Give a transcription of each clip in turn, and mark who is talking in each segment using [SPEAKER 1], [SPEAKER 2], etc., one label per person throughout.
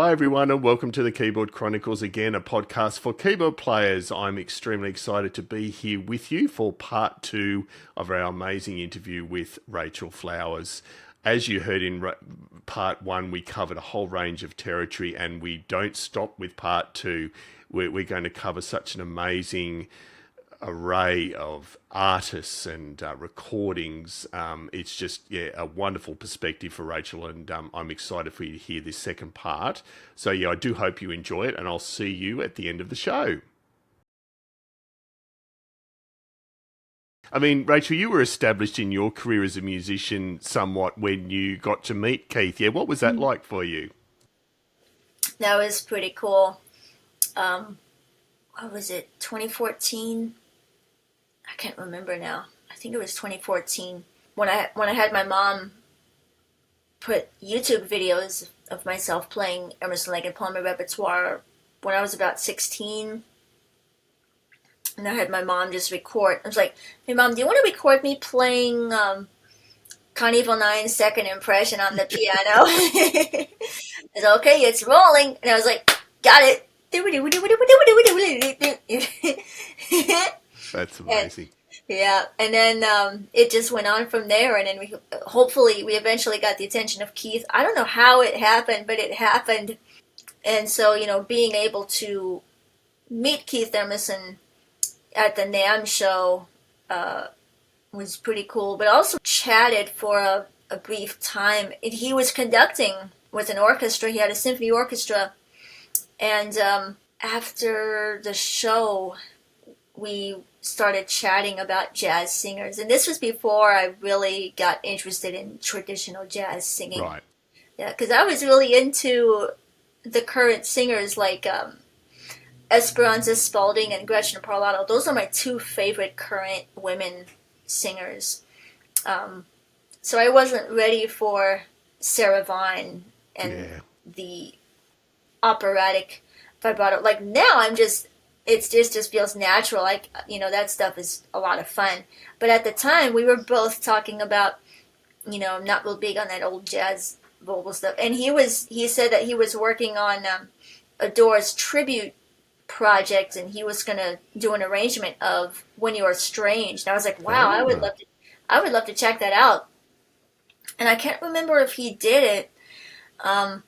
[SPEAKER 1] Hi everyone and welcome to the Keyboard Chronicles, again a podcast for keyboard players. I'm extremely excited to be here with you for part 2 of our amazing interview with Rachel Flowers. As you heard in part 1, we covered a whole range of territory and we don't stop with part 2. We're going to cover such an amazing array of artists and recordings. It's just a wonderful perspective for Rachel, and I'm excited for you to hear this second part. So I do hope you enjoy it, and I'll see you at the end of the show. I mean, Rachel, you were established in your career as a musician somewhat when you got to meet Keith. Yeah, what was that like for you?
[SPEAKER 2] That was pretty cool. What was it, 2014? I can't remember now. I think it was 2014 when I had my mom put YouTube videos of myself playing Emerson, Lake and Palmer repertoire when I was about 16. And I had my mom just record. I was like, "Hey mom, do you want to record me playing Carnival 9 Second Impression on the piano?" I said, "Okay, it's rolling." And I was like, "Got it."
[SPEAKER 1] That's amazing.
[SPEAKER 2] And then it just went on from there, and then we eventually got the attention of Keith. I don't know how it happened, but it happened. And so, being able to meet Keith Emerson at the NAMM show was pretty cool, but also chatted for a brief time. He was conducting with an orchestra. He had a symphony orchestra, and after the show, we started chatting about jazz singers. And this was before I really got interested in traditional jazz singing.
[SPEAKER 1] Right.
[SPEAKER 2] Yeah, because I was really into the current singers like Esperanza Spalding and Gretchen Parlato. Those are my two favorite current women singers. So I wasn't ready for Sarah Vaughan and the operatic vibrato. Like now I'm just... It just feels natural. Like, that stuff is a lot of fun. But at the time, we were both talking about, I'm not real big on that old jazz vocal stuff. And he said that he was working on a Doors tribute project, and he was going to do an arrangement of When You Are Strange. And I was like, wow, I would love to check that out. And I can't remember if he did it. And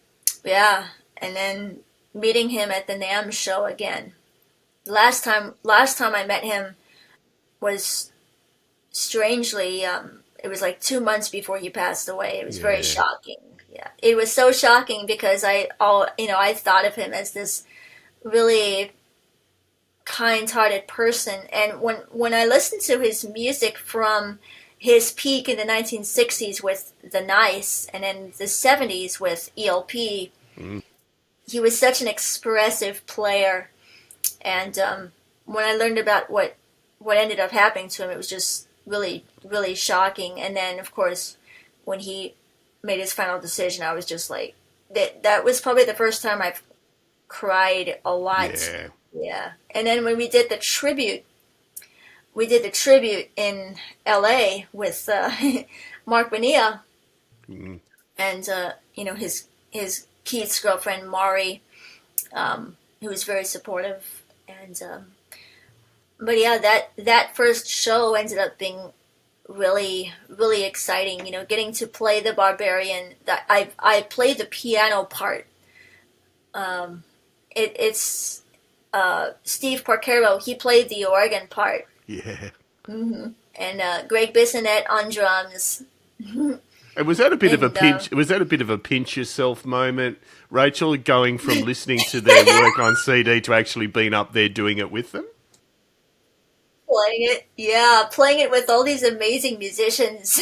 [SPEAKER 2] then meeting him at the NAMM show again. Last time I met him was strangely, it was like 2 months before he passed away. It was very shocking. Yeah, it was so shocking because I thought of him as this really kind-hearted person. And when I listened to his music from his peak in the 1960s with The Nice and then the 70s with ELP, he was such an expressive player. And when I learned about what ended up happening to him, it was just really, really shocking. And then, of course, when he made his final decision, I was just like, that was probably the first time I've cried a lot. Yeah. And then when we did the tribute in L.A. with Mark Bonilla and, his Keith's girlfriend, Mari, who was very supportive. And but yeah, that first show ended up being really, really exciting. Getting to play the Barbarian. That I played the piano part. It's Steve Porcaro. He played the organ part.
[SPEAKER 1] Yeah.
[SPEAKER 2] And Greg Bissonette on drums.
[SPEAKER 1] And was that a bit of a pinch? Was that a bit of a pinch yourself moment, Rachel, going from listening to their work on CD to actually being up there doing it with them?
[SPEAKER 2] Playing it with all these amazing musicians.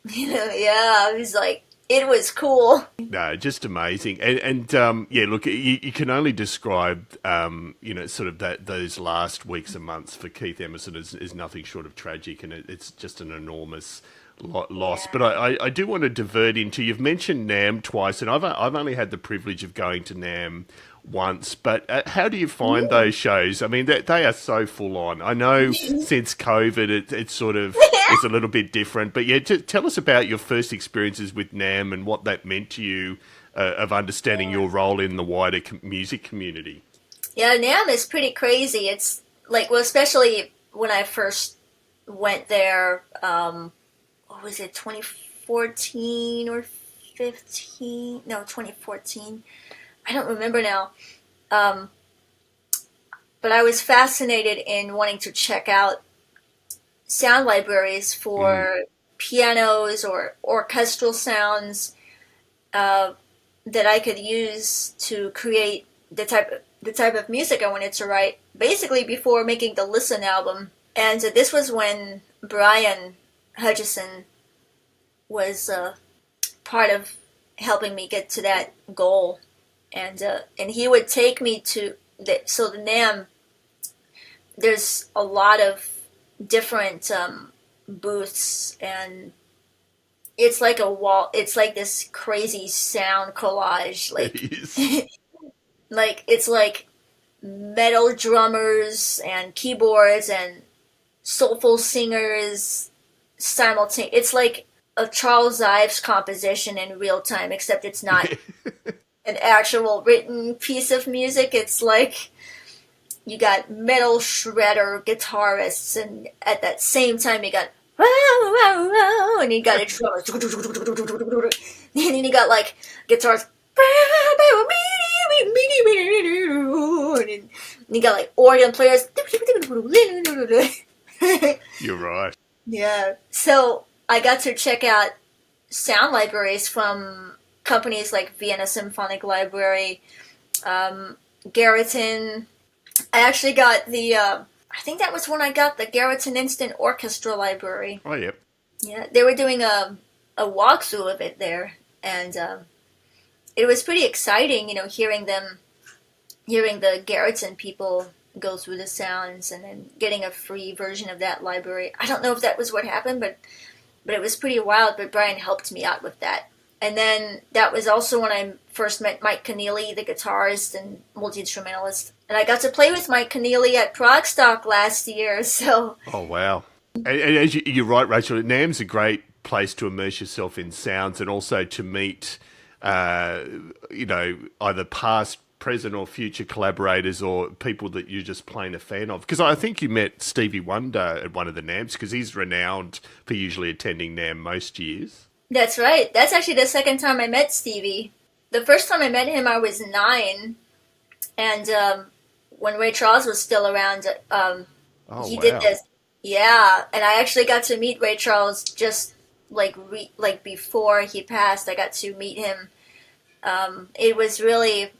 [SPEAKER 2] I was like, it was cool.
[SPEAKER 1] No, just amazing. And look, you can only describe, sort of those last weeks and months for Keith Emerson is nothing short of tragic, and it's just an enormous loss. But I do want to divert into, you've mentioned NAMM twice, and I've only had the privilege of going to NAMM once, but how do you find those shows? I mean, they are so full on. I know since COVID it sort of is a little bit different, but tell us about your first experiences with NAMM and what that meant to you of understanding your role in the wider music community.
[SPEAKER 2] Yeah, NAMM is pretty crazy. It's like, well, especially when I first went there, what was it, 2014 or 15? No, 2014. I don't remember now. Um, but I was fascinated in wanting to check out sound libraries for pianos or orchestral sounds that I could use to create the type of music I wanted to write. Basically, before making the Listen album, and this was when Brian Hutchison was part of helping me get to that goal, and he would take me to the NAMM. There's a lot of different booths, and it's like a wall. It's like this crazy sound collage, like like it's like metal drummers and keyboards and soulful singers simultaneously. It's like a Charles Ives composition in real time, except it's not an actual written piece of music. It's like you got metal shredder guitarists, and at that same time you got and you got a drummer, and then you got like guitars, and you got like organ players.
[SPEAKER 1] You're right.
[SPEAKER 2] Yeah. So I got to check out sound libraries from companies like Vienna Symphonic Library, Garriton. I actually got the, I think that was when I got the Garriton Instant Orchestra Library.
[SPEAKER 1] Oh, yep.
[SPEAKER 2] Yeah, they were doing a walkthrough of it there, and it was pretty exciting, hearing the Garriton people go through the sounds and then getting a free version of that library. I don't know if that was what happened, but it was pretty wild, but Brian helped me out with that. And then that was also when I first met Mike Keneally, the guitarist and multi-instrumentalist. And I got to play with Mike Keneally at Progstock last year, so...
[SPEAKER 1] Oh, wow. And as you're right, Rachel, NAMM's a great place to immerse yourself in sounds and also to meet, either past, present or future collaborators or people that you're just plain a fan of. Because I think you met Stevie Wonder at one of the NAMMs, because he's renowned for usually attending NAMM most years.
[SPEAKER 2] That's right. That's actually the second time I met Stevie. The first time I met him, I was 9, and when Ray Charles was still around, he did this. Yeah, and I actually got to meet Ray Charles just like before he passed. I got to meet him. It was really,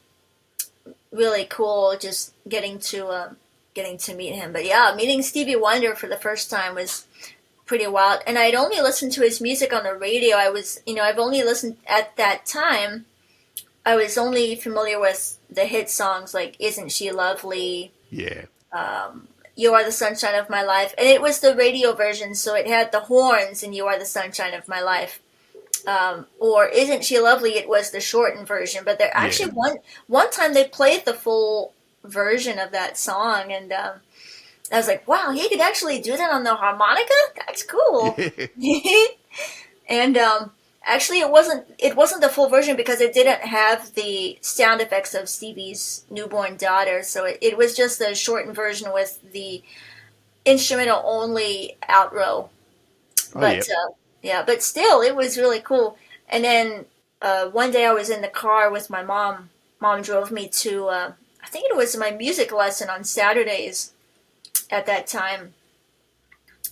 [SPEAKER 2] really cool just getting to meet him. But yeah, meeting Stevie Wonder for the first time was pretty wild. And I'd only listened to his music on the radio. I've only listened at that time. I was only familiar with the hit songs like "Isn't She Lovely?"
[SPEAKER 1] Yeah.
[SPEAKER 2] "You Are the Sunshine of My Life," and it was the radio version, so it had the horns in "You Are the Sunshine of My Life." Or "Isn't She Lovely?" It was the shortened version, but there actually one time they played the full version of that song, and I was like, "Wow, he could actually do that on the harmonica? That's cool." And actually, it wasn't the full version because it didn't have the sound effects of Stevie's newborn daughter, so it was just a shortened version with the instrumental only outro. But but still, it was really cool. And then one day I was in the car with my mom. Mom drove me to, I think it was my music lesson on Saturdays at that time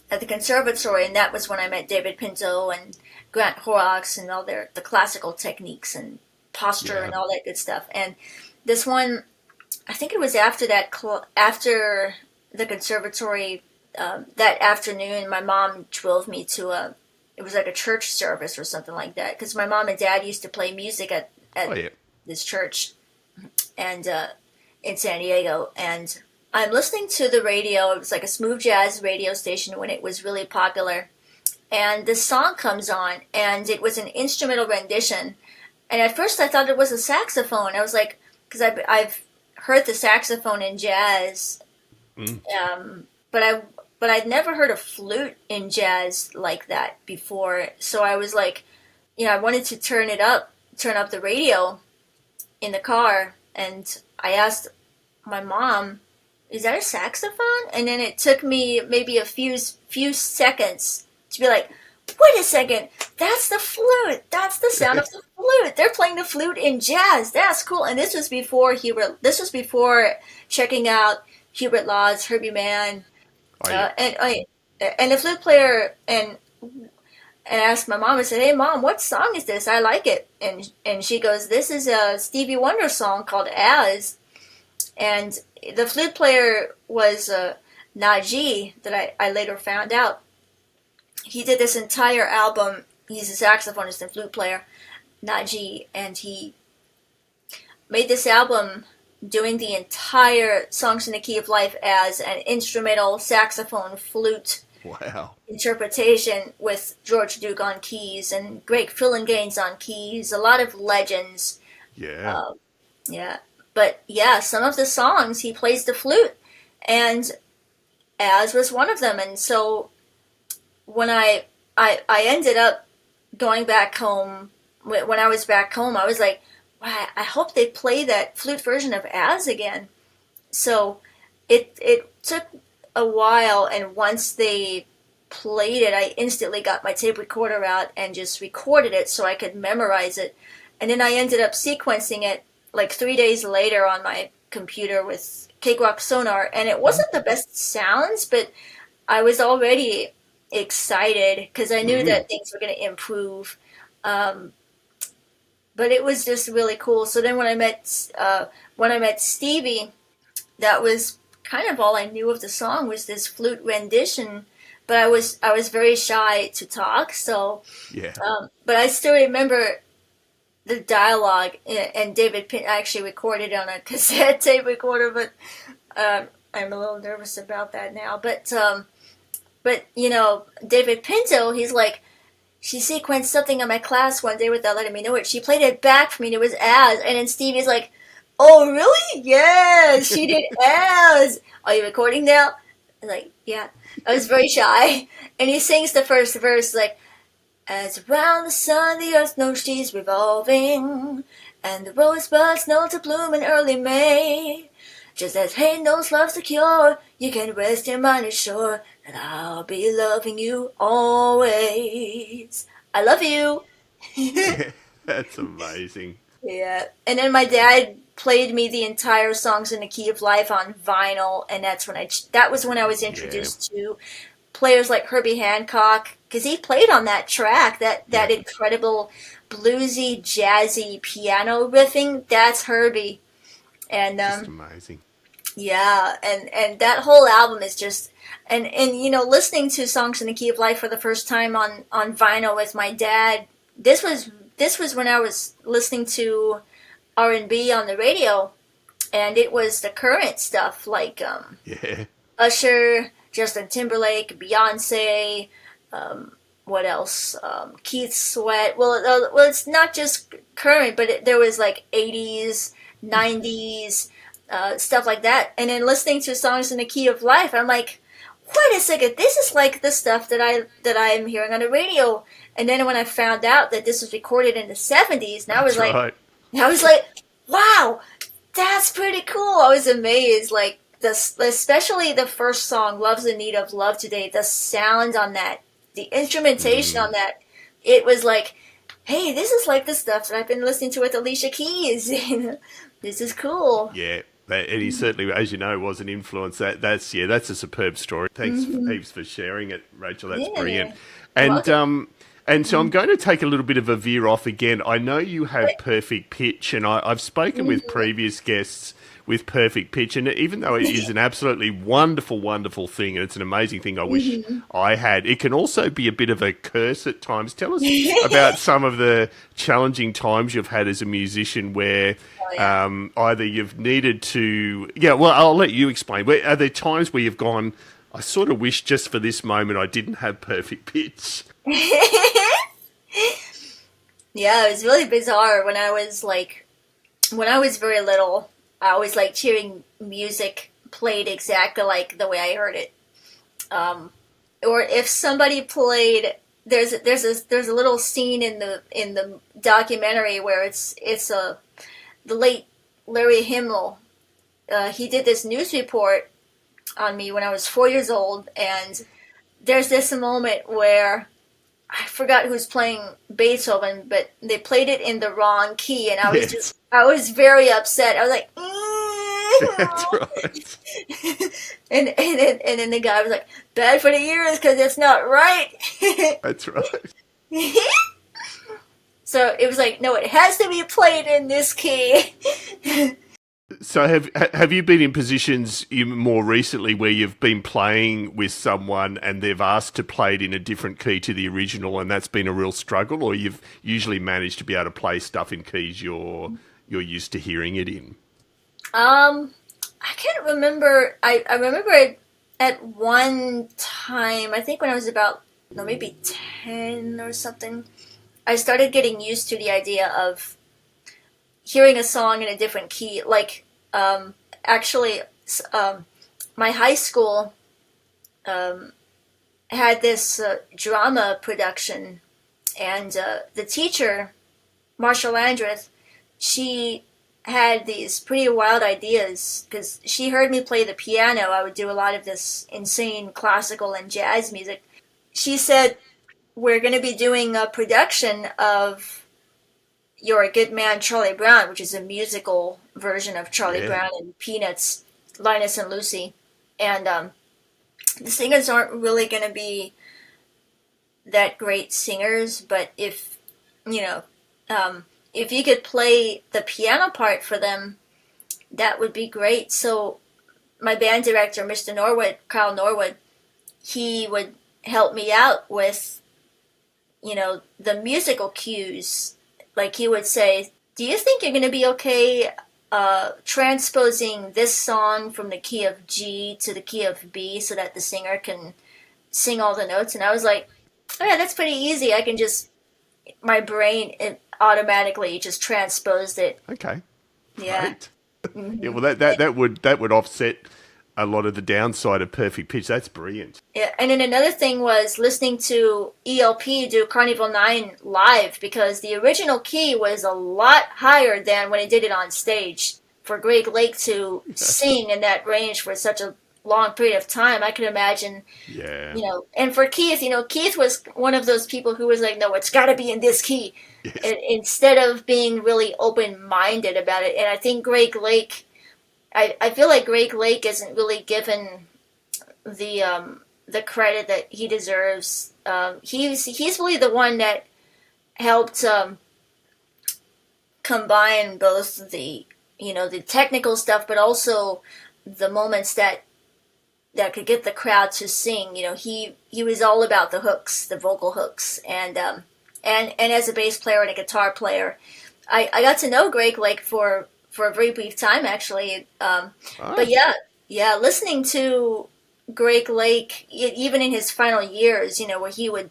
[SPEAKER 2] at the conservatory, and that was when I met David Pinto and Grant Horrocks and all the classical techniques and posture and all that good stuff. And this one, I think it was after that, after the conservatory, that afternoon, my mom drove me to it was like a church service or something like that, because my mom and dad used to play music at this church and in San Diego, and I'm listening to the radio. It was like a smooth jazz radio station when it was really popular, and this song comes on, and it was an instrumental rendition, and at first I thought it was a saxophone. I was like, because I've heard the saxophone in jazz, but I'd never heard a flute in jazz like that before. So I was like, I wanted to turn it up turn up the radio in the car, and I asked my mom, "Is that a saxophone?" And then it took me maybe a few seconds to be like, "Wait a second, that's the flute. That's the sound of the flute. They're playing the flute in jazz. That's cool." And this was before Hubert. This was before checking out Hubert Law's Herbie Mann,
[SPEAKER 1] Oh, yeah.
[SPEAKER 2] and the flute player and I asked my mom. I said, "Hey, Mom, what song is this? I like it." And she goes, "This is a Stevie Wonder song called As." And the flute player was Najee, that I later found out. He did this entire album. He's a saxophonist and flute player, Najee, and he made this album doing the entire Songs in the Key of Life as an instrumental saxophone flute
[SPEAKER 1] Wow.
[SPEAKER 2] interpretation with George Duke on keys and Greg Fillinganes on keys, a lot of legends.
[SPEAKER 1] Yeah.
[SPEAKER 2] Yeah. But yeah, some of the songs he plays the flute, and As was one of them. And so when I ended up going back home, when I was back home, I was like, wow, I hope they play that flute version of As again. So it took a while, and once they played it, I instantly got my tape recorder out and just recorded it so I could memorize it. And then I ended up sequencing it like 3 days later on my computer with Cakewalk Sonar, and it wasn't the best sounds, but I was already excited because I knew that things were going to improve. But it was just really cool. So then when I met Stevie, that was kind of all I knew of the song was this flute rendition. But I was very shy to talk. So
[SPEAKER 1] Yeah.
[SPEAKER 2] but I still remember the dialogue, and David Pin actually recorded on a cassette tape recorder. But I'm a little nervous about that now. But you know, David Pinto, he's like, she sequenced something in my class one day without letting me know it. She played it back for me, and it was As. And then Stevie's like, "Oh, really? Yes, she did As. Are you recording now?" I was like, "Yeah." I was very shy. And he sings the first verse like, "As around the sun the earth knows she's revolving, and the rosebuds know to bloom in early May. Just as hate knows love's the cure, you can rest your mind assured that I'll be loving you always. I love you."
[SPEAKER 1] That's amazing.
[SPEAKER 2] Yeah. And then my dad played me the entire Songs in the Key of Life on vinyl, and that was when I was introduced to players like Herbie Hancock, because he played on that track, that incredible bluesy, jazzy piano riffing. That's Herbie. And
[SPEAKER 1] Just amazing.
[SPEAKER 2] yeah, and that whole album is just, and you know, listening to Songs in the Key of Life for the first time on vinyl with my dad, this was when I was listening to R&B on the radio, and it was the current stuff like
[SPEAKER 1] Yeah.
[SPEAKER 2] Usher, Justin Timberlake, Beyonce, what else? Keith Sweat. Well, it's not just current, but there was like 80s, 90s, stuff like that. And then listening to Songs in the Key of Life, I'm like, wait a second, this is like the stuff that I'm hearing on the radio. And then when I found out that this was recorded in the 70s, and I was like, wow, that's pretty cool. I was amazed, like especially the first song, "Love's in Need of Love Today." The sound on that, the instrumentation on that, it was like, hey, this is like the stuff that I've been listening to with Alicia Keys. This is cool.
[SPEAKER 1] Yeah. And he certainly, as you know, was an influence. That's a superb story. Thanks heaps for sharing it, Rachel. That's brilliant. And so I'm going to take a little bit of a veer off again. I know you have perfect pitch, and I've spoken with previous guests with perfect pitch, and even though it is an absolutely wonderful, wonderful thing, and it's an amazing thing I wish I had, it can also be a bit of a curse at times. Tell us about some of the challenging times you've had as a musician where either you've needed to... Yeah, well, I'll let you explain. Are there times where you've gone, I sort of wish just for this moment I didn't have perfect pitch?
[SPEAKER 2] Yeah, it was really bizarre when I was very little. I always liked hearing music played exactly like the way I heard it. Or if somebody played there's a little scene in the documentary where it's the late Larry Himmel. He did this news report on me when I was 4 years old, and there's this moment where I forgot who's playing Beethoven, but they played it in the wrong key, and
[SPEAKER 1] Yes,
[SPEAKER 2] I was very upset. I was like,
[SPEAKER 1] that's right.
[SPEAKER 2] and then the guy was like, bad for the ears because it's not right.
[SPEAKER 1] That's right.
[SPEAKER 2] So it was like, no, it has to be played in this key.
[SPEAKER 1] So have you been in positions more recently where you've been playing with someone and they've asked to play it in a different key to the original, and that's been a real struggle, or you've usually managed to be able to play stuff in keys you're used to hearing it in?
[SPEAKER 2] I can't remember. I remember it at one time. I think when I was about no, maybe 10 or something. I started getting used to the idea of hearing a song in a different key. Like, actually, my high school had this drama production, and the teacher, Marcia Landreth, she had these pretty wild ideas because she heard me play the piano. I would do a lot of this insane classical and jazz music. She said, we're going to be doing a production of You're a Good Man, Charlie Brown, which is a musical version of Charlie Brown and Peanuts, Linus and Lucy. And the singers aren't really going to be that great singers, but if, you know, if you could play the piano part for them, that would be great. So my band director, Mr. Norwood, Carl Norwood, he would help me out with, you know, the musical cues. Like he would say, do you think you're going to be okay transposing this song from the key of G to the key of B so that the singer can sing all the notes? And I was like, oh yeah, that's pretty easy. I can just, my brain, it automatically just transposed it.
[SPEAKER 1] Okay.
[SPEAKER 2] Yeah.
[SPEAKER 1] Great. Yeah, well, that would offset a lot of the downside of perfect pitch. That's brilliant.
[SPEAKER 2] Yeah, and then another thing was listening to ELP do Carnival 9 live, because the original key was a lot higher than when he did it on stage. For Greg Lake to sing in that range for such a long period of time, I could imagine,
[SPEAKER 1] Yeah.
[SPEAKER 2] you know, and for Keith, you know, Keith was one of those people who was like, no, it's got to be in this key,
[SPEAKER 1] Yes.
[SPEAKER 2] instead of being really open-minded about it. And I think Greg Lake, I feel like Greg Lake isn't really given the credit that he deserves. He's really the one that helped combine both the, you know, the technical stuff, but also the moments that could get the crowd to sing. You know, he was all about the hooks, the vocal hooks, and as a bass player and a guitar player, I got to know Greg Lake for a very brief time, actually. But yeah, listening to Greg Lake, even in his final years, you know, where he would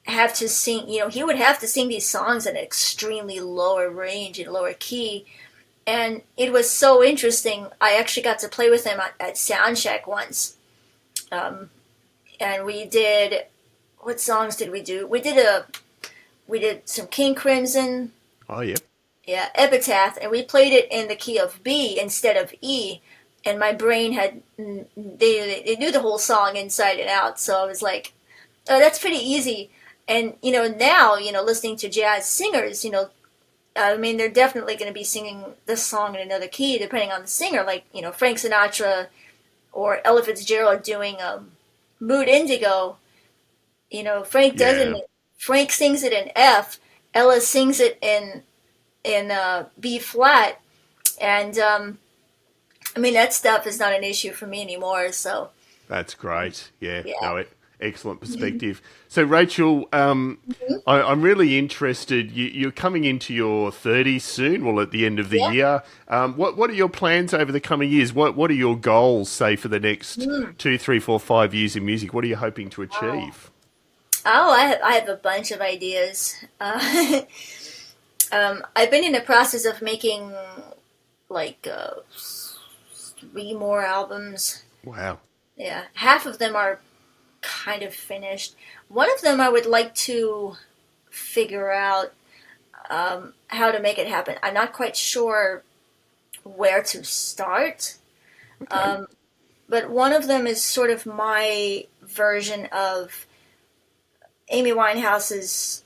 [SPEAKER 2] have to sing, you know, he would have to sing these songs at an extremely lower range and lower key. And it was so interesting. I actually got to play with him at Soundcheck once. And we did, what songs did we do? We did some King Crimson.
[SPEAKER 1] Oh, yeah.
[SPEAKER 2] Yeah, Epitaph, and we played it in the key of B instead of E, and my brain had, they knew the whole song inside and out, so I was like, oh, that's pretty easy. And, you know, now, you know, listening to jazz singers, you know, I mean, they're definitely going to be singing this song in another key, depending on the singer, like, you know, Frank Sinatra or Ella Fitzgerald doing Mood Indigo. You know, Frank sings it in F, Ella sings it in B flat, and I mean, that stuff is not an issue for me anymore. So
[SPEAKER 1] That's great. Yeah.
[SPEAKER 2] yeah.
[SPEAKER 1] No, excellent perspective. So, Rachel, I'm really interested. You're coming into your 30s soon, well, at the end of the year. What are your plans over the coming years? What are your goals, say, for the next 2, 3, 4, 5 years in music? What are you hoping to achieve?
[SPEAKER 2] Oh, I have a bunch of ideas. I've been in the process of making like 3 more albums.
[SPEAKER 1] Wow.
[SPEAKER 2] Yeah, half of them are kind of finished. One of them I would like to figure out how to make it happen. I'm not quite sure where to start.
[SPEAKER 1] Okay.
[SPEAKER 2] But one of them is sort of my version of Amy Winehouse's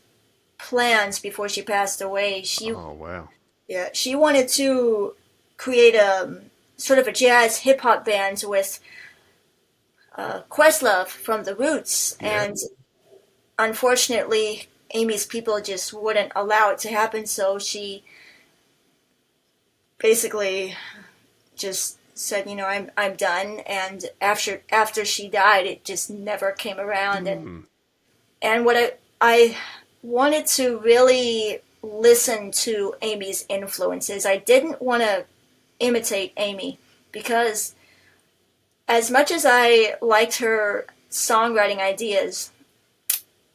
[SPEAKER 2] plans before she passed away.
[SPEAKER 1] Oh, wow.
[SPEAKER 2] She wanted to create a sort of a jazz hip hop band with Questlove from the Roots,
[SPEAKER 1] Yeah.
[SPEAKER 2] and unfortunately, Amy's people just wouldn't allow it to happen. So she basically just said, I'm done. And after she died, it just never came around. And what I wanted to really listen to Amy's influences. I didn't want to imitate Amy because as much as I liked her songwriting ideas,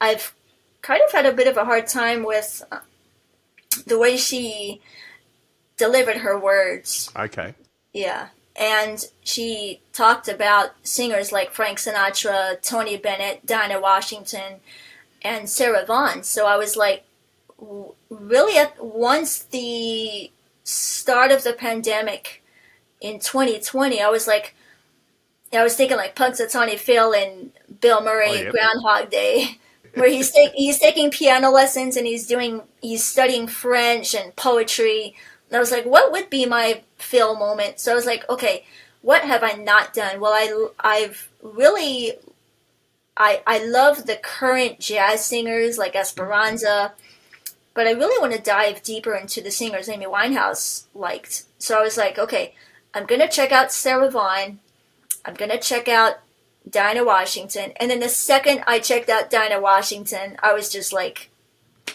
[SPEAKER 2] I've kind of had a bit of a hard time with the way she delivered her words.
[SPEAKER 1] Okay.
[SPEAKER 2] Yeah. And she talked about singers like Frank Sinatra, Tony Bennett, Dinah Washington, and Sarah Vaughan. So I was like, really, once the start of the pandemic in 2020, I was thinking like Punxsutawney Phil and Bill Murray,
[SPEAKER 1] Oh, yep.
[SPEAKER 2] Groundhog Day, where he's taking piano lessons and he's studying French and poetry. And I was like, what would be my Phil moment? So I was like, okay, what have I not done? Well, I love the current jazz singers like Esperanza, but I really want to dive deeper into the singers Amy Winehouse liked. So I was like, okay, I'm going to check out Sarah Vaughan. I'm going to check out Dinah Washington. And then the second I checked out Dinah Washington, I was just like,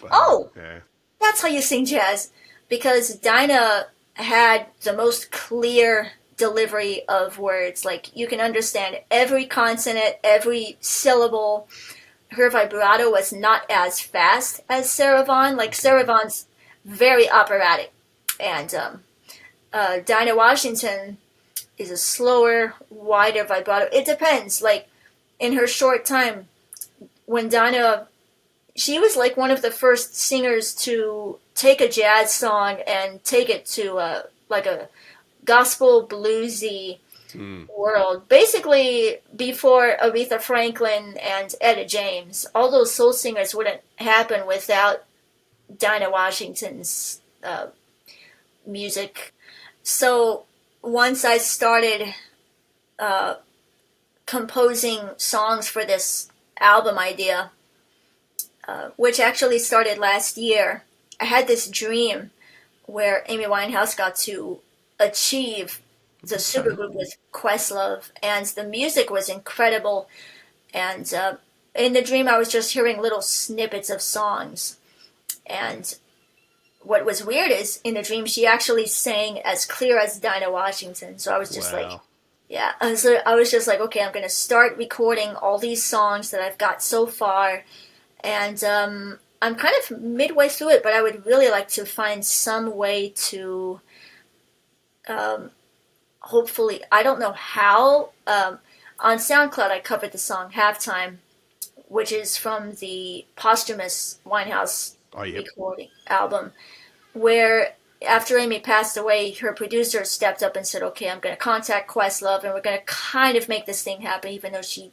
[SPEAKER 1] Wow.
[SPEAKER 2] oh,
[SPEAKER 1] Yeah.
[SPEAKER 2] that's how you sing jazz. Because Dinah had the most clear delivery of words. Like, you can understand every consonant, every syllable. Her vibrato was not as fast as Sarah Vaughan. Like, Sarah Vaughan's very operatic. And Dinah Washington is a slower, wider vibrato. It depends. Like, in her short time, when Dinah... She was like one of the first singers to take a jazz song and take it to a gospel bluesy world. Basically, before Aretha Franklin and Etta James, all those soul singers wouldn't happen without Dinah Washington's music. So once I started composing songs for this album idea, which actually started last year, I had this dream where Amy Winehouse got to achieve the supergroup with Questlove, and the music was incredible. And in the dream, I was just hearing little snippets of songs. And what was weird is, in the dream, she actually sang as clear as Dinah Washington. So I was just like, yeah. And so I was just like, okay, I'm going to start recording all these songs that I've got so far. And I'm kind of midway through it, but I would really like to find some way to hopefully, I don't know how. On SoundCloud, I covered the song Halftime, which is from the posthumous Winehouse recording album, where after Amy passed away, her producer stepped up and said, okay, I'm going to contact Questlove, and we're going to kind of make this thing happen, even though she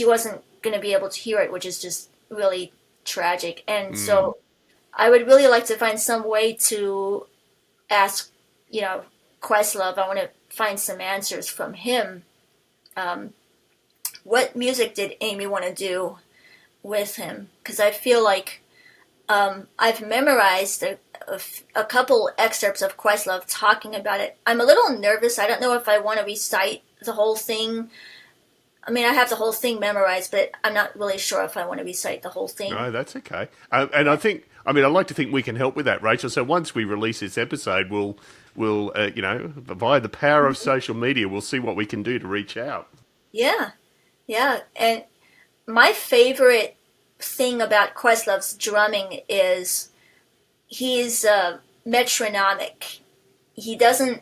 [SPEAKER 2] wasn't going to be able to hear it, which is just really tragic. And so I would really like to find some way to ask, Questlove, I want to find some answers from him. What music did Amy want to do with him? Because I feel like I've memorized a couple excerpts of Questlove talking about it. I'm a little nervous. I don't know if I want to recite the whole thing. I mean, I have the whole thing memorized, but I'm not really sure if I want to recite the whole thing.
[SPEAKER 1] No, that's okay. And I'd like to think we can help with that, Rachel. So once we release this episode, we'll via the power of social media, we'll see what we can do to reach out.
[SPEAKER 2] Yeah. And my favorite thing about Questlove's drumming is he's metronomic. He doesn't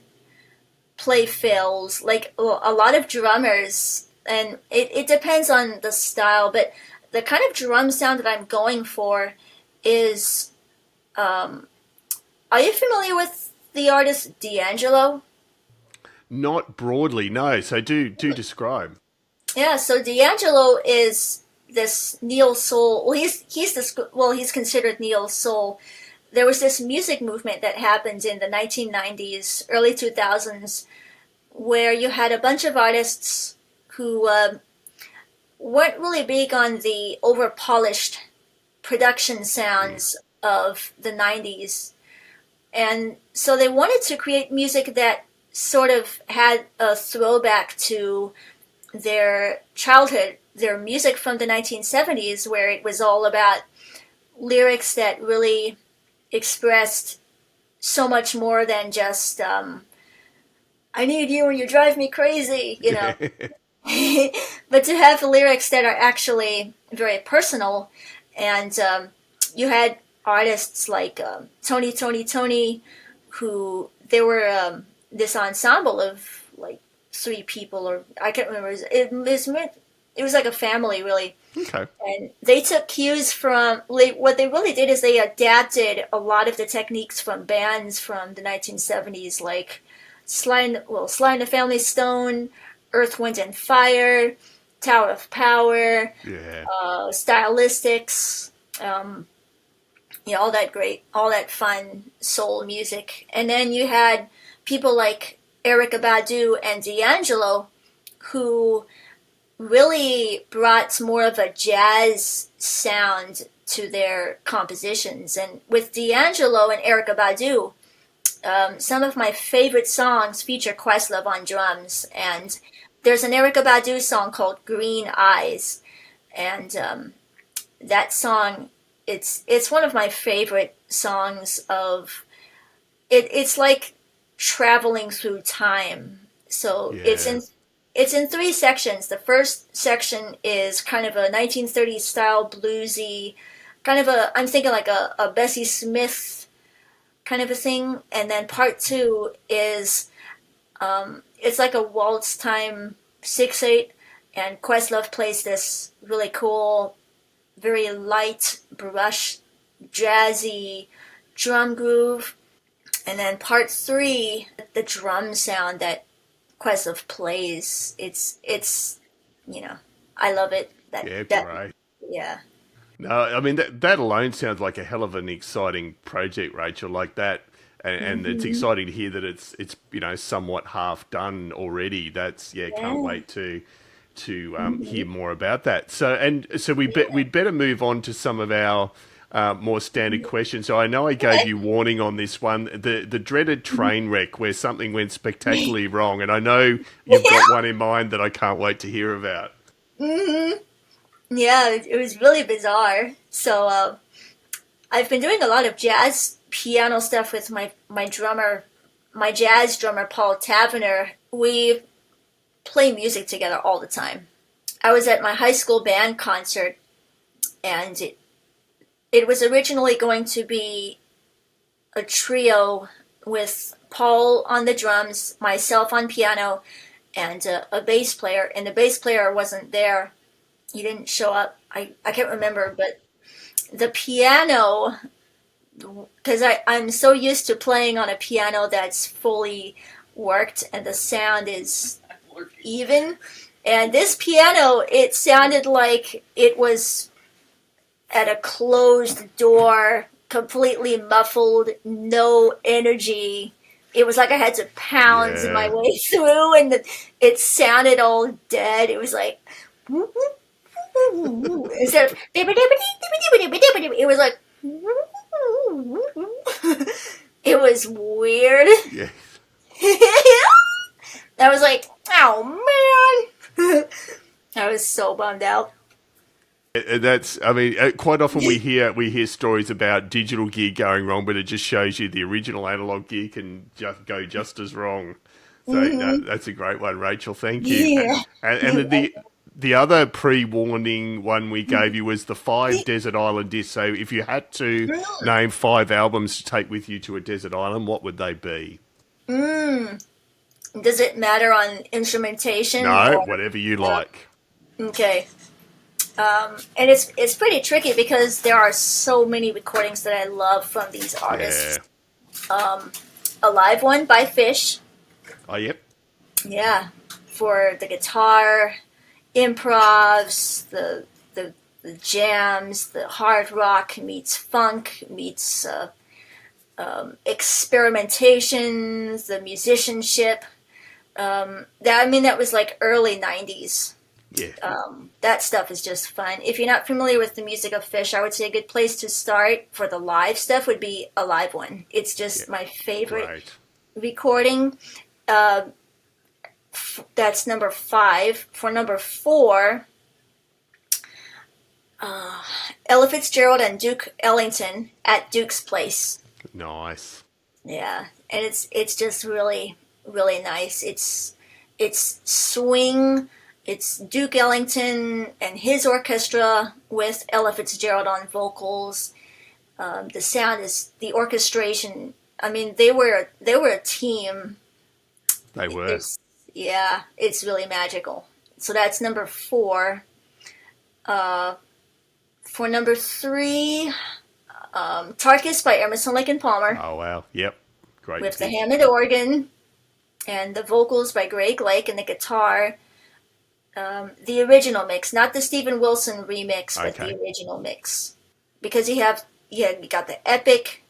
[SPEAKER 2] play fills. Like, a lot of drummers and it depends on the style, but the kind of drum sound that I'm going for is, are you familiar with the artist D'Angelo?
[SPEAKER 1] Not broadly, no. So do describe.
[SPEAKER 2] Yeah, so D'Angelo is this neo soul. Well, he's considered neo soul. There was this music movement that happened in the 1990s, early 2000s, where you had a bunch of artists who weren't really big on the over polished production sounds of the 90s. And so they wanted to create music that sort of had a throwback to their childhood, their music from the 1970s, where it was all about lyrics that really expressed so much more than just, I need you and you drive me crazy, you know. But to have lyrics that are actually very personal. And you had artists like Tony, who they were this ensemble of like three people, or I can't remember. It was like a family, really.
[SPEAKER 1] Okay.
[SPEAKER 2] And they took cues from, what they really did is they adapted a lot of the techniques from bands from the 1970s, like Sly and the Family Stone, Earth, Wind and Fire, Tower of Power, Stylistics, all that fun soul music. And then you had people like Erykah Badu and D'Angelo, who really brought more of a jazz sound to their compositions. And with D'Angelo and Erykah Badu, some of my favorite songs feature Questlove on drums. And there's an Erykah Badu song called Green Eyes. And that song, it's one of my favorite songs of... It's like traveling through time. So it's in three sections. The first section is kind of a 1930s style bluesy, kind of I'm thinking like a Bessie Smith kind of a thing. And then part two is, it's like a waltz time 6/8, and Questlove plays this really cool, very light brush, jazzy drum groove. And then part three, the drum sound that Questlove plays, it's I love it.
[SPEAKER 1] Great.
[SPEAKER 2] Yeah.
[SPEAKER 1] No, I mean that alone sounds like a hell of an exciting project, Rachel. Like that, and it's exciting to hear that it's somewhat half done already. Can't wait to hear more about that. So we'd better move on to some of our more standard questions. So I know I gave you warning on this one, the dreaded train wreck where something went spectacularly wrong, and I know you've got one in mind that I can't wait to hear about.
[SPEAKER 2] Mm-hmm. Yeah, it was really bizarre. So I've been doing a lot of jazz piano stuff with my jazz drummer Paul Tavener. We play music together all the time. I was at my high school band concert, and it was originally going to be a trio with Paul on the drums, myself on piano, and a bass player. And the bass player wasn't there. He didn't show up. I can't remember, but the piano, because I'm so used to playing on a piano that's fully worked and the sound is even. And this piano, it sounded like it was at a closed door, completely muffled, no energy. It was like I had to pound my way through, and it sounded all dead. It was like... Instead of... It was like... It was weird.
[SPEAKER 1] Yeah.
[SPEAKER 2] I was like, oh man. I was so bummed out.
[SPEAKER 1] Quite often we hear stories about digital gear going wrong, but it just shows you the original analog gear can just go just as wrong. So that's a great one, Rachel. Thank you.
[SPEAKER 2] Yeah.
[SPEAKER 1] And the other pre-warning one we gave you was the 5 desert island discs. So if you had to name 5 albums to take with you to a desert island, what would they be?
[SPEAKER 2] Does it matter on instrumentation?
[SPEAKER 1] No, whatever you like.
[SPEAKER 2] Okay. And it's pretty tricky because there are so many recordings that I love from these artists.
[SPEAKER 1] Yeah.
[SPEAKER 2] A live one by Phish.
[SPEAKER 1] Oh, yep.
[SPEAKER 2] Yeah. For the guitar, improvs, the jams, the hard rock meets funk meets experimentations, the musicianship. That was like early 90s.
[SPEAKER 1] Yeah.
[SPEAKER 2] That stuff is just fun. If you're not familiar with the music of Phish, I would say a good place to start for the live stuff would be a live one. It's just my favorite recording. That's number 5. For number 4, Ella Fitzgerald and Duke Ellington at Duke's Place.
[SPEAKER 1] Nice.
[SPEAKER 2] Yeah, and it's just really, really nice. It's swing. It's Duke Ellington and his orchestra with Ella Fitzgerald on vocals. The sound is the orchestration. I mean, they were a team.
[SPEAKER 1] They were.
[SPEAKER 2] It's really magical. So that's number 4. For number 3, Tarkus by Emerson, Lake and Palmer.
[SPEAKER 1] Oh wow! Yep, great.
[SPEAKER 2] With the Hammond organ and the vocals by Greg Lake and the guitar. The original mix, not the Steven Wilson remix, but the original mix, because you got the epic,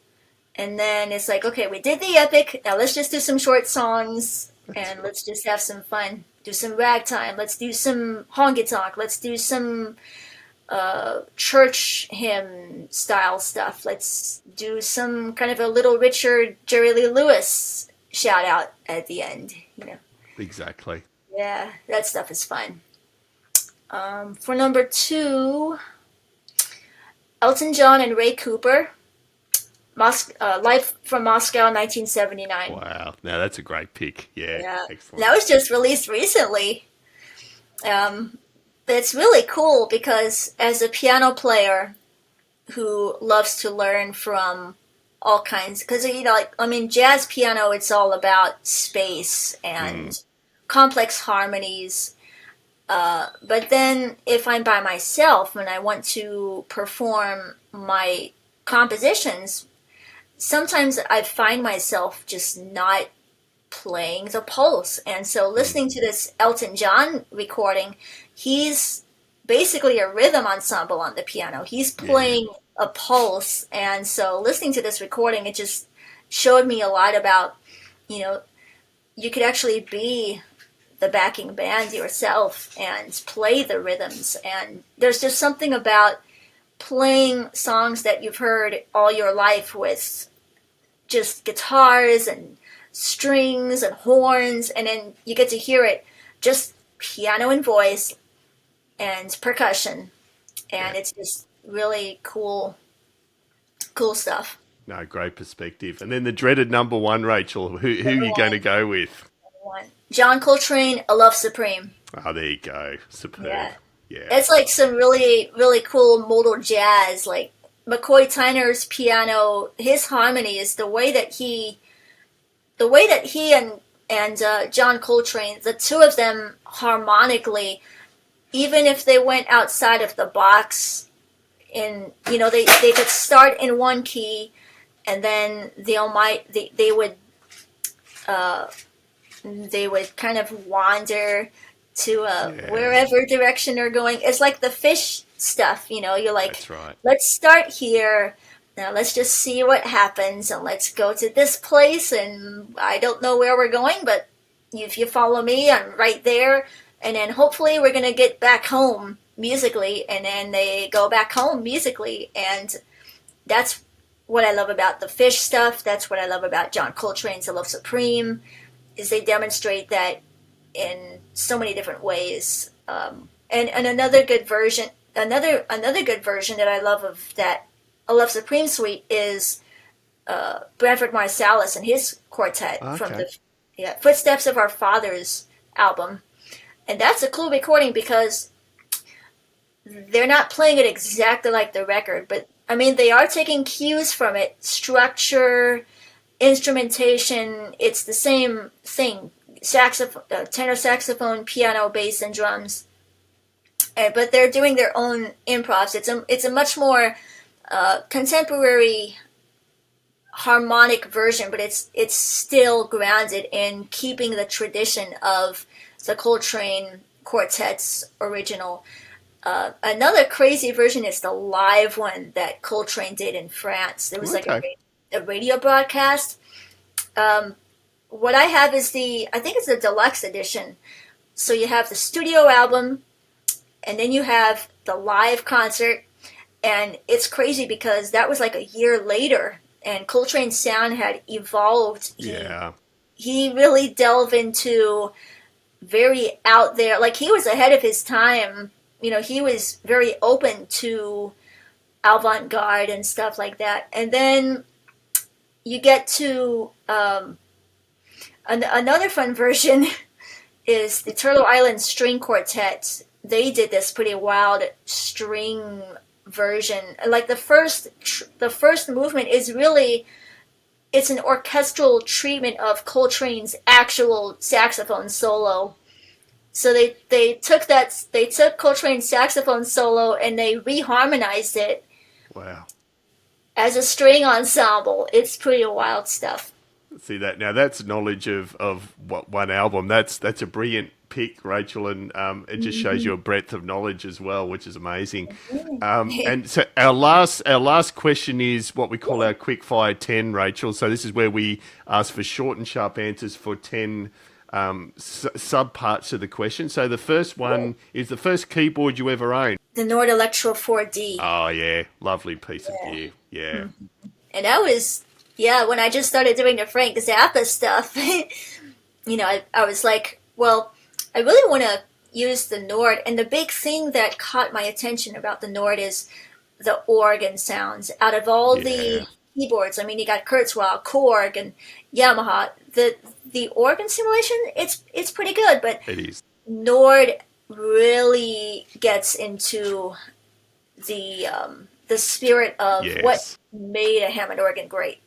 [SPEAKER 2] and then it's like, okay, we did the epic, now let's just do some short songs, and let's just have some fun. Do some ragtime. Let's do some honky tonk. Let's do some church hymn style stuff. Let's do some kind of a Little Richard, Jerry Lee Lewis shout out at the end.
[SPEAKER 1] Exactly.
[SPEAKER 2] Yeah, that stuff is fun. For number 2, Elton John and Ray Cooper, Live from Moscow, 1979.
[SPEAKER 1] Wow, now that's a great pick. Yeah. Excellent.
[SPEAKER 2] That was just released recently. It's really cool because as a piano player who loves to learn from all kinds, because jazz piano, it's all about space and complex harmonies. But then if I'm by myself and I want to perform my compositions, sometimes I find myself just not playing the pulse. And so listening to this Elton John recording, he's basically a rhythm ensemble on the piano. He's playing a pulse. And so listening to this recording, it just showed me a lot about, you could actually be the backing band yourself and play the rhythms. And there's just something about playing songs that you've heard all your life with just guitars and strings and horns, and then you get to hear it just piano and voice and percussion, and it's just really cool stuff.
[SPEAKER 1] No, great perspective. And then the dreaded number 1, Rachel, who are you going to go with?
[SPEAKER 2] John Coltrane, A Love Supreme.
[SPEAKER 1] Oh, there you go. Superb. Yeah.
[SPEAKER 2] It's like some really, really cool modal jazz, like McCoy Tyner's piano, his harmonies, the way that he and John Coltrane, the two of them harmonically, even if they went outside of the box, they could start in one key, and then they would kind of wander to wherever direction they're going. It's like the Phish stuff, you're like,
[SPEAKER 1] that's right.
[SPEAKER 2] Let's start here. Now let's just see what happens, and let's go to this place, and I don't know where we're going, but if you follow me, I'm right there, and then hopefully we're going to get back home musically, and then they go back home musically, and that's what I love about the Phish stuff. That's what I love about John Coltrane's A Love Supreme, is they demonstrate that in so many different ways. And another good version that I love of that A Love Supreme suite is Branford Marsalis and his quartet from the Footsteps of Our Fathers album. And that's a cool recording because they're not playing it exactly like the record, but they are taking cues from it, structure, instrumentation. It's the same thing. tenor saxophone, piano, bass, and drums. But they're doing their own improvs. It's a much more contemporary harmonic version, but it's still grounded in keeping the tradition of the Coltrane quartet's original. Another crazy version is the live one that Coltrane did in France. There was like a radio broadcast. What I have is I think it's the deluxe edition. So you have the studio album, and then you have the live concert, and it's crazy because that was like a year later, and Coltrane's sound had evolved. He really delved into very out there, like he was ahead of his time. You know, he was very open to avant-garde and stuff like that. And then you get to another fun version is the Turtle Island String Quartet. They did this pretty wild string version. Like the first movement is really, it's an orchestral treatment of Coltrane's actual saxophone solo. So they took Coltrane's saxophone solo and they reharmonized it.
[SPEAKER 1] Wow.
[SPEAKER 2] As a string ensemble. It's pretty wild stuff.
[SPEAKER 1] See that now? That's knowledge of what one album. That's a brilliant pick, Rachel, and it just shows you a breadth of knowledge as well, which is amazing. And so our last question is what we call our quick fire 10, Rachel. So this is where we ask for short and sharp answers for 10 sub parts of the question. So the first one is the first keyboard you ever owned.
[SPEAKER 2] The Nord Electro 4D.
[SPEAKER 1] Oh yeah, lovely piece of gear. Yeah.
[SPEAKER 2] And that was when I just started doing the Frank Zappa stuff. You know, I was like, well, I really want to use the Nord. And the big thing that caught my attention about the Nord is the organ sounds. Out of all the keyboards, I mean, you got Kurzweil, Korg, and Yamaha. The organ simulation, it's pretty good, but
[SPEAKER 1] it is.
[SPEAKER 2] Nord really gets into the spirit of what made a Hammond organ great.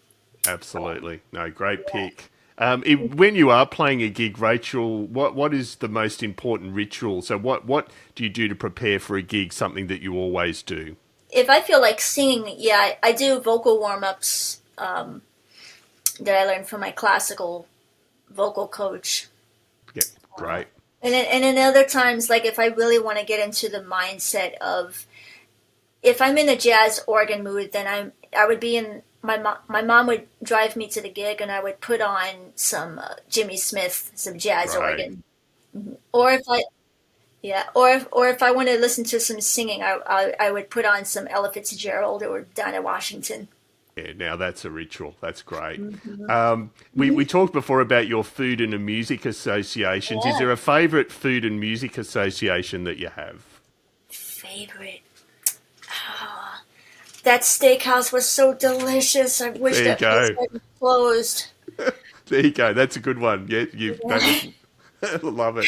[SPEAKER 1] Absolutely. No, great pick. When you are playing a gig, Rachel, what is the most important ritual? So what do you do to prepare for a gig, something that you always do?
[SPEAKER 2] If I feel like singing, I do vocal warm-ups that I learned from my classical vocal coach.
[SPEAKER 1] Yeah, great.
[SPEAKER 2] And then other times, like if I really want to get into the mindset of, if I'm in a jazz organ mood, then I would be in, my mom would drive me to the gig and I would put on some Jimmy Smith, some jazz organ. Mm-hmm. Or if I want to listen to some singing, I would put on some Ella Fitzgerald or Dinah Washington.
[SPEAKER 1] Yeah, now that's a ritual. That's great. Mm-hmm. We talked before about your food and music associations. Yeah. Is there a favourite food and music association that you have?
[SPEAKER 2] Favorite? Oh, that steakhouse was so delicious. I wish that place hadn't closed.
[SPEAKER 1] There you go. That's a good one. Yeah, love it.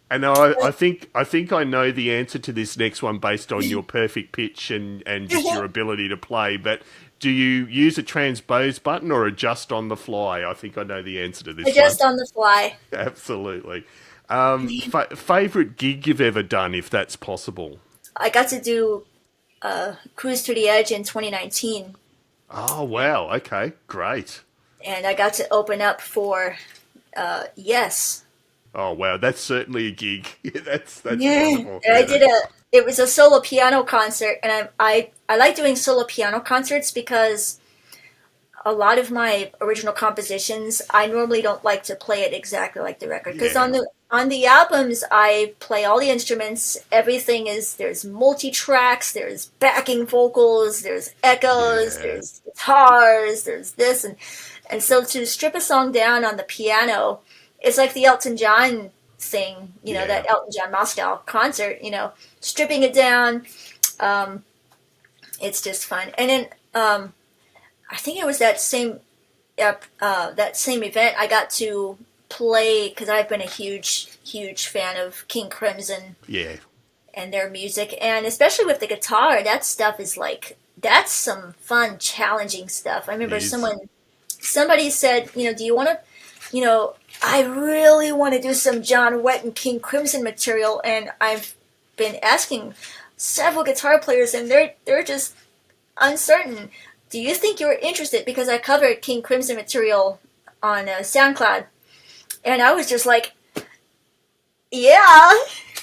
[SPEAKER 1] And I think I know the answer to this next one based on your perfect pitch and just your ability to play. But do you use a transpose button or adjust on the fly? I think I know the answer to this.
[SPEAKER 2] Adjust on the fly.
[SPEAKER 1] Absolutely. Favorite gig you've ever done, if that's possible?
[SPEAKER 2] I got to do Cruise to the Edge in 2019.
[SPEAKER 1] Oh wow! Okay, great.
[SPEAKER 2] And I got to open up for Yes.
[SPEAKER 1] Oh wow, that's certainly a gig. That's wonderful.
[SPEAKER 2] And it was a solo piano concert, and I like doing solo piano concerts because a lot of my original compositions, I normally don't like to play it exactly like the record, because on the albums I play all the instruments. Everything there's multi-tracks, there's backing vocals, there's echoes, there's guitars, there's this, and so to strip a song down on the piano, it's like the Elton John thing, that Elton John Moscow concert, stripping it down. It's just fun. And then I think it was that same event I got to play, because I've been a huge fan of King Crimson.
[SPEAKER 1] Yeah. And
[SPEAKER 2] their music. And especially with the guitar, that stuff is that's some fun, challenging stuff. I remember somebody said, do you want to I really want to do some John Wetton and King Crimson material, and I've been asking several guitar players, and they're just uncertain. Do you think you're interested? Because I covered King Crimson material on SoundCloud, and I was just like, yeah,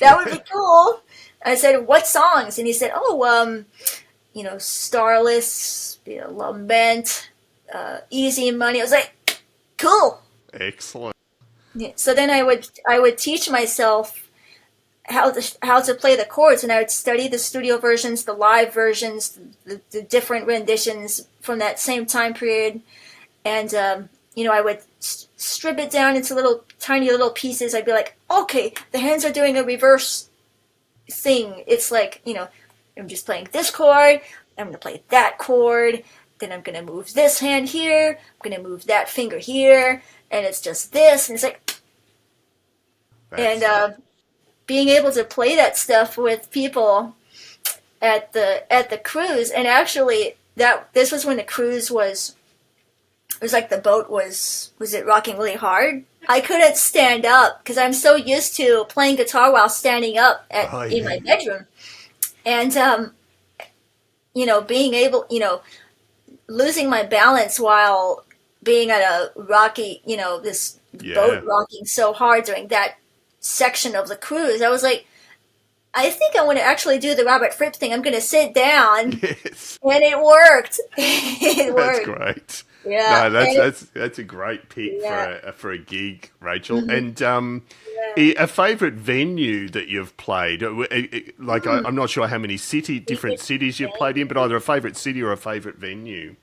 [SPEAKER 2] that would be cool. I said, what songs? And he said, Starless, Lament, Easy Money. I was like, cool.
[SPEAKER 1] Excellent.
[SPEAKER 2] Yeah. So then I would teach myself how to play the chords, and I would study the studio versions, the live versions, the different renditions from that same time period, and I would strip it down into tiny little pieces. I'd be like, okay, the hands are doing a reverse thing. It's like, I'm just playing this chord, I'm going to play that chord, then I'm going to move this hand here, I'm going to move that finger here, and it's just this, and it's like, being able to play that stuff with people at the cruise, and actually this was when the cruise was like the boat was it rocking really hard. I couldn't stand up because I'm so used to playing guitar while standing up in my bedroom, and being able, losing my balance while being at a rocky, this boat rocking so hard during that section of the cruise. I was like, I think I want to actually do the Robert Fripp thing. I'm going to sit down,
[SPEAKER 1] yes,
[SPEAKER 2] and it worked. It worked.
[SPEAKER 1] That's great.
[SPEAKER 2] Yeah,
[SPEAKER 1] no, that's a great pick for a gig, Rachel. Mm-hmm. And a favourite venue that you've played? I'm not sure how many different cities you've played in, but either a favourite city or a favourite venue.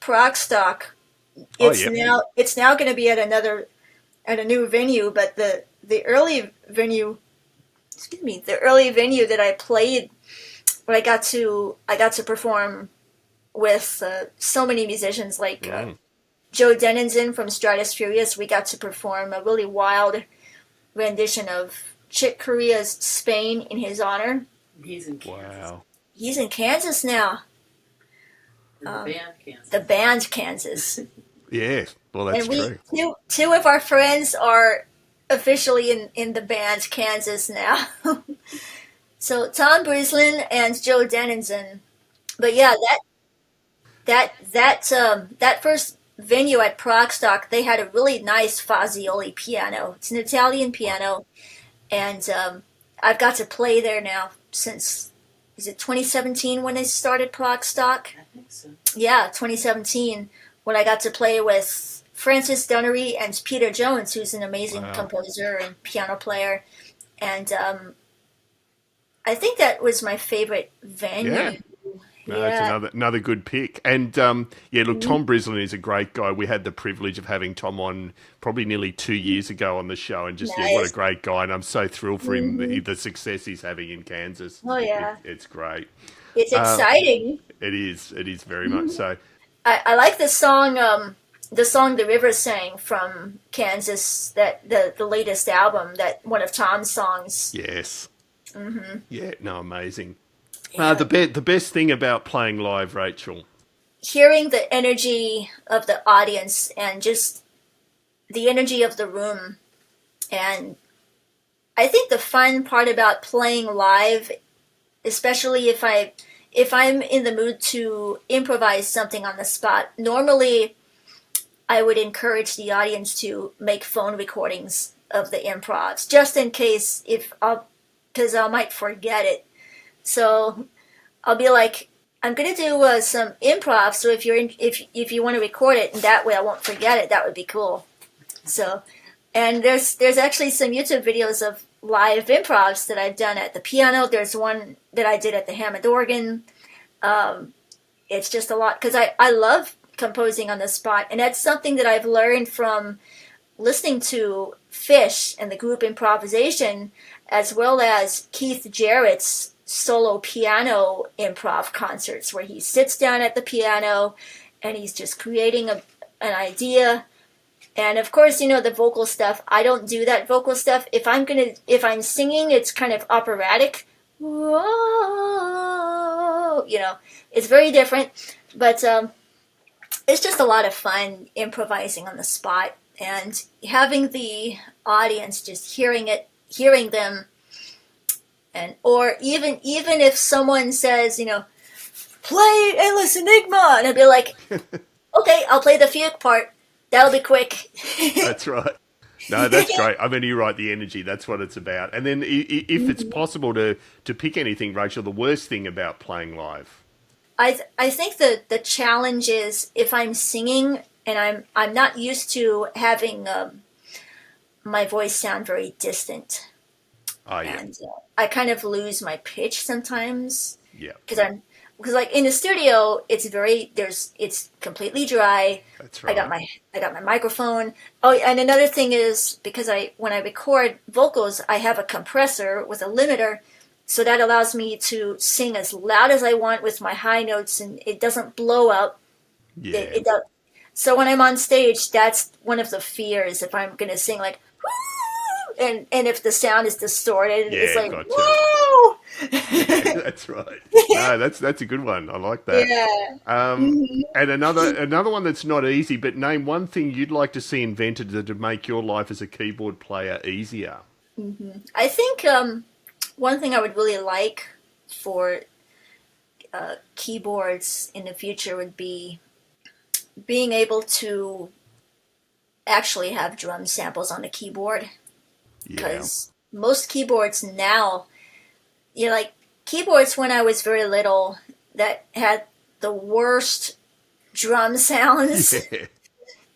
[SPEAKER 2] Progstock. It's now going to be at a new venue, but the early venue that I played, where I got to perform with so many musicians like Joe Dennison from Stratus Furious. We got to perform a really wild rendition of Chick Corea's Spain in his honor.
[SPEAKER 3] He's in Kansas.
[SPEAKER 1] Wow.
[SPEAKER 2] He's in Kansas now.
[SPEAKER 3] The
[SPEAKER 2] band Kansas.
[SPEAKER 1] Yeah, well, that's true.
[SPEAKER 2] Two of our friends are officially in the band Kansas now. So Tom Brislin and Joe Dennison. But yeah, that first venue at Progstock, they had a really nice Fazioli piano. It's an Italian piano, and I've got to play there now since, is it 2017 when they started Progstock?
[SPEAKER 3] I think so.
[SPEAKER 2] Yeah, 2017, when I got to play with Francis Dunnery and Peter Jones, who's an amazing composer and piano player. And I think that was my favorite venue.
[SPEAKER 1] Yeah. No, that's another good pick. And, Tom Brislin is a great guy. We had the privilege of having Tom on probably nearly 2 years ago on the show. And just, what a great guy. And I'm so thrilled for him, the success he's having in Kansas.
[SPEAKER 2] Oh, yeah.
[SPEAKER 1] It's great.
[SPEAKER 2] It's exciting.
[SPEAKER 1] It is very much so.
[SPEAKER 2] I like the song The River Sang from Kansas, that the latest album, that one of Tom's songs.
[SPEAKER 1] Yes.
[SPEAKER 2] Mm-hmm.
[SPEAKER 1] Yeah, no, amazing.
[SPEAKER 2] Yeah.
[SPEAKER 1] The best thing about playing live, Rachel?
[SPEAKER 2] Hearing the energy of the audience and just the energy of the room. And I think the fun part about playing live, especially if I'm in the mood to improvise something on the spot, normally I would encourage the audience to make phone recordings of the improvs, just in case, because I might forget it. So I'll be like, I'm gonna do some improv. So if you want to record it, and that way I won't forget it, that would be cool. So, and there's actually some YouTube videos of live improvs that I've done at the piano. There's one that I did at the Hammond organ. It's just a lot because I love composing on the spot, and that's something that I've learned from listening to Phish and the group improvisation, as well as Keith Jarrett's solo piano improv concerts, where he sits down at the piano and he's just creating an idea. And of course, the vocal stuff, I don't do that vocal stuff. If I'm singing, it's kind of operatic. Whoa, it's very different, but it's just a lot of fun improvising on the spot. and having the audience just hearing them, and or even if someone says, play Endless Enigma, and I'd be like, okay, I'll play the fugue part. That'll be quick.
[SPEAKER 1] That's right. No, that's great. I mean, you're right. The energy, that's what it's about. And then if it's possible to pick anything, Rachel, the worst thing about playing live.
[SPEAKER 2] I think the challenge is if I'm singing and I'm not used to having my voice sound very distant.
[SPEAKER 1] Oh, yeah.
[SPEAKER 2] And I kind of lose my pitch sometimes.
[SPEAKER 1] Yeah.
[SPEAKER 2] Because like in the studio, it's completely dry.
[SPEAKER 1] That's right.
[SPEAKER 2] I got my microphone. Oh, and another thing is because when I record vocals, I have a compressor with a limiter, so that allows me to sing as loud as I want with my high notes, and it doesn't blow up.
[SPEAKER 1] Yeah.
[SPEAKER 2] It does. So when I'm on stage, that's one of the fears if I'm gonna sing like, and if the sound is distorted, it's like,
[SPEAKER 1] gotcha.
[SPEAKER 2] whoa.
[SPEAKER 1] Yeah, that's right. No, that's a good one. I like that.
[SPEAKER 2] Yeah.
[SPEAKER 1] And another one that's not easy, but name one thing you'd like to see invented to make your life as a keyboard player easier.
[SPEAKER 2] I think one thing I would really like for keyboards in the future would be being able to actually have drum samples on the keyboard. Because most keyboards now, like keyboards when I was very little that had the worst drum sounds.
[SPEAKER 1] Yeah.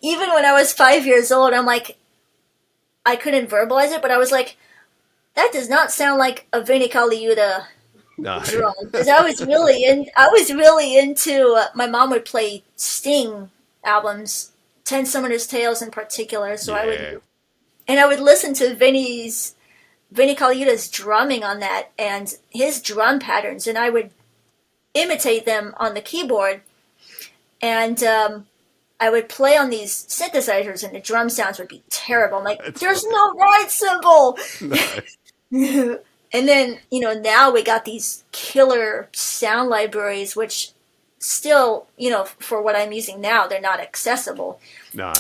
[SPEAKER 2] Even when I was 5 years old, I'm like, I couldn't verbalize it, but I was like, that does not sound like a Vinnie Colaiuta drum. Because I was really into. My mom would play Sting albums, Ten Summoners Tales in particular. So I would listen to Vinnie Colaiuta's drumming on that and his drum patterns, and I would imitate them on the keyboard. And I would play on these synthesizers, and the drum sounds would be terrible. I'm like, there's no ride cymbal. No. And then, now we got these killer sound libraries, which still, for what I'm using now, they're not accessible.
[SPEAKER 1] No.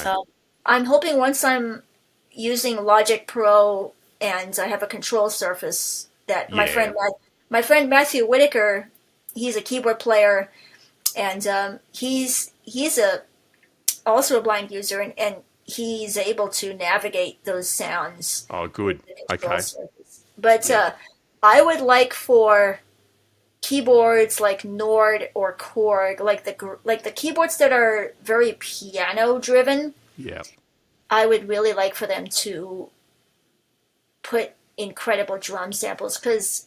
[SPEAKER 2] I'm hoping once I'm using Logic Pro and I have a control surface that my friend Matthew Whitaker, he's a keyboard player, and he's also a blind user, and he's able to navigate those sounds.
[SPEAKER 1] Oh, good. Okay.
[SPEAKER 2] But I would like for keyboards like Nord or Korg, like the keyboards that are very piano driven.
[SPEAKER 1] Yeah.
[SPEAKER 2] I would really like for them to put incredible drum samples, because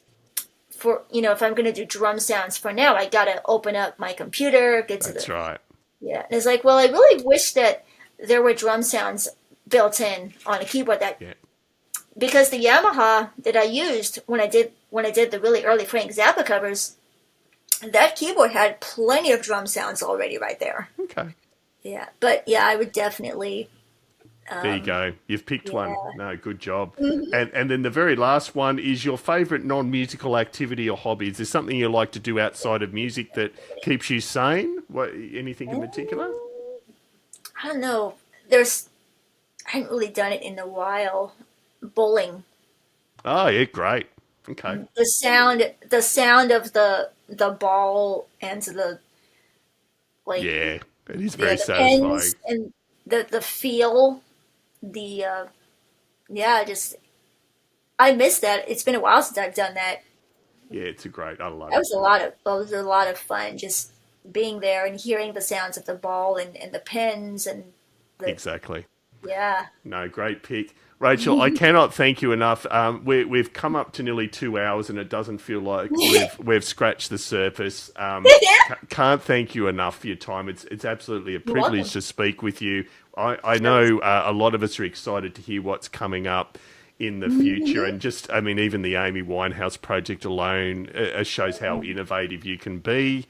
[SPEAKER 2] if I'm going to do drum sounds for now, I got to open up my computer,
[SPEAKER 1] That's right.
[SPEAKER 2] Yeah. And it's like, well, I really wish that there were drum sounds built in on a keyboard because the Yamaha that I used when I did the really early Frank Zappa covers, that keyboard had plenty of drum sounds already right there.
[SPEAKER 1] Okay.
[SPEAKER 2] Yeah. But yeah, I would definitely.
[SPEAKER 1] There you go. You've picked one. No, good job. And then the very last one is your favourite non-musical activity or hobby. Is there something you like to do outside of music that keeps you sane? Anything in particular?
[SPEAKER 2] I don't know. I haven't really done it in a while. Bowling.
[SPEAKER 1] Oh, yeah, great. Okay.
[SPEAKER 2] The sound of the ball and the
[SPEAKER 1] Yeah, it is very satisfying.
[SPEAKER 2] And the feel. I miss that. It's been a while since I've done that.
[SPEAKER 1] Yeah, it's I love it.
[SPEAKER 2] That was a lot of fun, just being there and hearing the sounds of the ball and the pens and
[SPEAKER 1] exactly.
[SPEAKER 2] Yeah.
[SPEAKER 1] No, great pick. Rachel, I cannot thank you enough. We've come up to nearly 2 hours, and it doesn't feel like we've scratched the surface. Can't thank you enough for your time. It's absolutely a privilege to speak with you. I know a lot of us are excited to hear what's coming up in the future, and even the Amy Winehouse project alone shows how innovative you can be.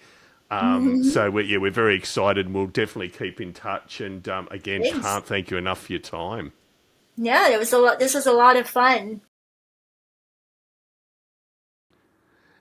[SPEAKER 1] So we're very excited, and we'll definitely keep in touch. And again, Thanks. Can't thank you enough for your time.
[SPEAKER 2] Yeah, this was a lot of fun.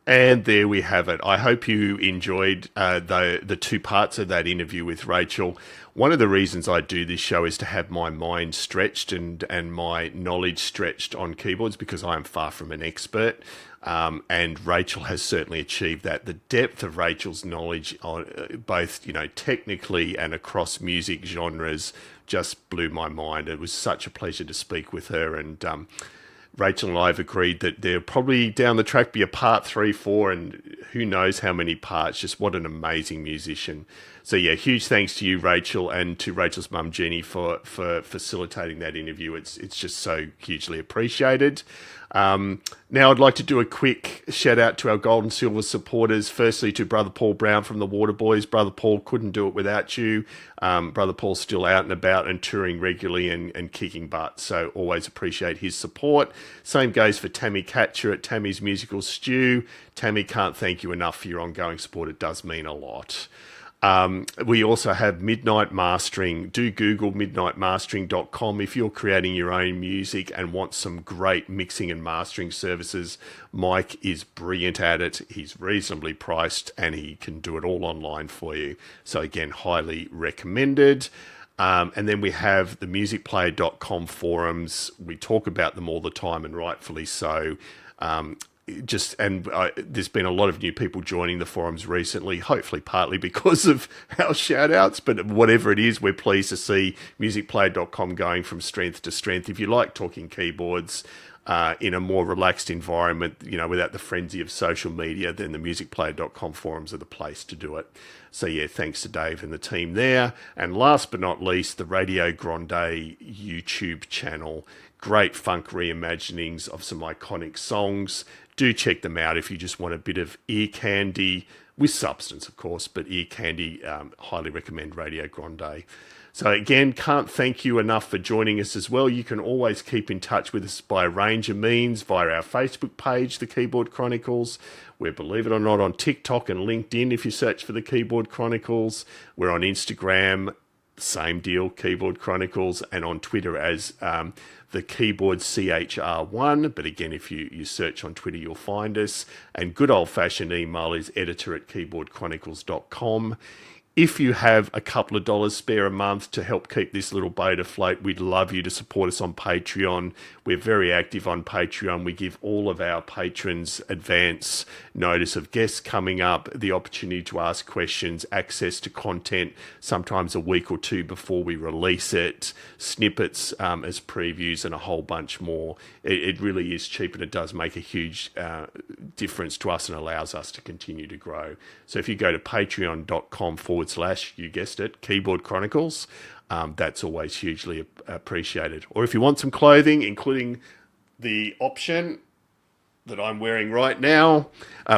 [SPEAKER 1] And there we have it. I hope you enjoyed the two parts of that interview with Rachel. One of the reasons I do this show is to have my mind stretched and my knowledge stretched on keyboards, because I am far from an expert. And Rachel has certainly achieved that. The depth of Rachel's knowledge on both, technically and across music genres just blew my mind. It was such a pleasure to speak with her, and Rachel and I have agreed that there'll probably down the track be a part 3, 4, and who knows how many parts. Just what an amazing musician. So yeah, huge thanks to you, Rachel, and to Rachel's mum, Jenny, for facilitating that interview. It's just so hugely appreciated. Now I'd like to do a quick shout out to our gold and silver supporters. Firstly, to Brother Paul Brown from the Waterboys. Brother Paul, couldn't do it without you. Brother Paul's still out and about and touring regularly and kicking butt, so always appreciate his support. Same goes for Tammy Catcher at Tammy's Musical Stew. Tammy, can't thank you enough for your ongoing support. It does mean a lot. We also have Midnight Mastering. Do Google midnightmastering.com if you're creating your own music and want some great mixing and mastering services. Mike is brilliant at it. He's reasonably priced and he can do it all online for you. So again, highly recommended. And then we have the musicplayer.com forums. We talk about them all the time, and rightfully so. There's been a lot of new people joining the forums recently, hopefully partly because of our shout outs, but whatever it is, we're pleased to see musicplayer.com going from strength to strength. If you like talking keyboards in a more relaxed environment, without the frenzy of social media, then the musicplayer.com forums are the place to do it. So yeah, thanks to Dave and the team there. And last but not least, the Radio Grande YouTube channel. Great funk reimaginings of some iconic songs. Do check them out if you just want a bit of ear candy, with substance, of course, but ear candy. Highly recommend Radio Grande. So again, can't thank you enough for joining us as well. You can always keep in touch with us by a range of means, via our Facebook page, The Keyboard Chronicles. We're, believe it or not, on TikTok and LinkedIn if you search for The Keyboard Chronicles. We're on Instagram, same deal, Keyboard Chronicles, and on Twitter as the Keyboard CHR1. But again, if you search on Twitter, you'll find us. And good old-fashioned email is editor@keyboardchronicles.com. If you have a couple of dollars spare a month to help keep this little boat afloat, we'd love you to support us on Patreon. We're very active on Patreon. We give all of our patrons advance notice of guests coming up, the opportunity to ask questions, access to content, sometimes a week or two before we release it, snippets as previews, and a whole bunch more. It really is cheap, and it does make a huge difference to us and allows us to continue to grow. So if you go to patreon.com/ you guessed it, Keyboard Chronicles, that's always hugely appreciated. Or if you want some clothing, including the option that I'm wearing right now,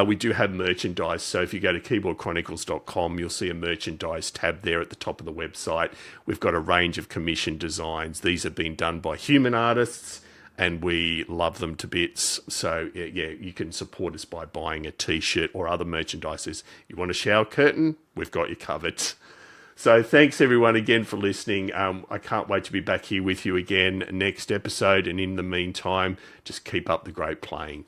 [SPEAKER 1] we do have merchandise. So if you go to keyboardchronicles.com, you'll see a merchandise tab there at the top of the website. We've got a range of commissioned designs. These have been done by human artists, and we love them to bits. So yeah, you can support us by buying a t-shirt or other merchandises. You want a shower curtain? We've got you covered. So thanks everyone again for listening. I can't wait to be back here with you again next episode. And in the meantime, just keep up the great playing.